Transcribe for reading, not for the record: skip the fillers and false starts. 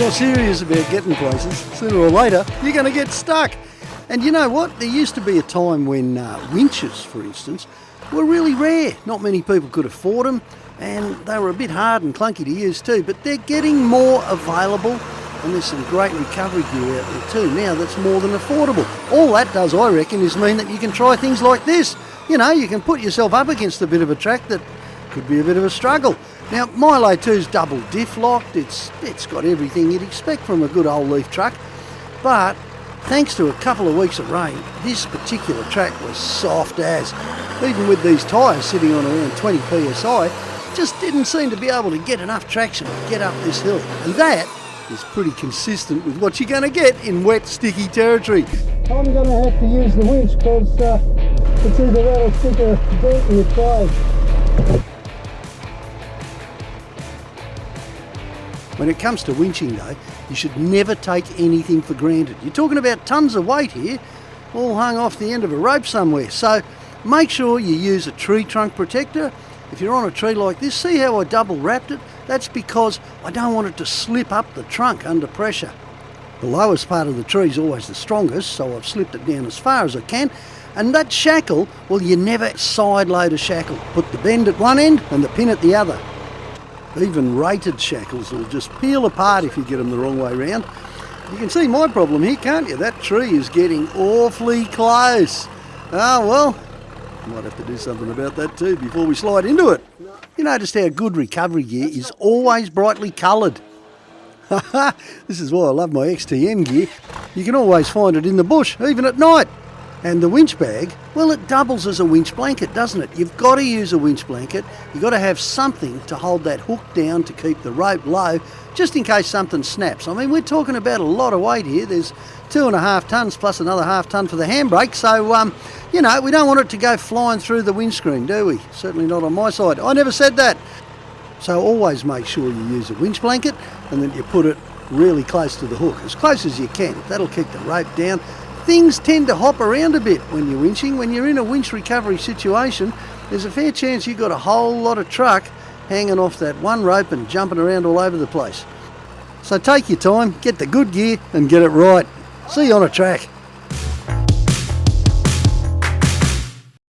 you're serious about getting places, sooner or later, you're going to get stuck. And you know what? There used to be a time when winches, for instance, were really rare. Not many people could afford them, and they were a bit hard and clunky to use too, but they're getting more available, and there's some great recovery gear out there too now that's more than affordable. All that does, I reckon, is mean that you can try things like this. You know, you can put yourself up against a bit of a track that could be a bit of a struggle. Now, Milo 2's double diff locked, it's got everything you'd expect from a good old leaf truck, but thanks to a couple of weeks of rain, this particular track was soft as. Even with these tyres sitting on around 20 psi, just didn't seem to be able to get enough traction to get up this hill. And that is pretty consistent with what you're going to get in wet, sticky territory. I'm going to have to use the winch because it's either that or stick a dent in your tyres. When it comes to winching though, you should never take anything for granted. You're talking about tons of weight here, all hung off the end of a rope somewhere. So make sure you use a tree trunk protector. If you're on a tree like this, see how I double wrapped it? That's because I don't want it to slip up the trunk under pressure. The lowest part of the tree is always the strongest, so I've slipped it down as far as I can. And that shackle, well, you never side load a shackle. Put the bend at one end and the pin at the other. Even rated shackles will just peel apart if you get them the wrong way round. You can see my problem here, can't you? That tree is getting awfully close. Oh well, might have to do something about that too before we slide into it. You noticed how good recovery gear is always brightly coloured. This is why I love my XTM gear. You can always find it in the bush, even at night. And the winch bag, well, it doubles as a winch blanket, doesn't it? You've got to use a winch blanket. You've got to have something to hold that hook down to keep the rope low, just in case something snaps. I mean, we're talking about a lot of weight here. There's 2.5 tonnes plus another half tonne for the handbrake. So, you know, we don't want it to go flying through the windscreen, do we? Certainly not on my side. I never said that. So always make sure you use a winch blanket and that you put it really close to the hook, as close as you can. That'll keep the rope down. Things tend to hop around a bit when you're winching. When you're in a winch recovery situation, there's a fair chance you've got a whole lot of truck hanging off that one rope and jumping around all over the place. So take your time, get the good gear and get it right. See you on a track.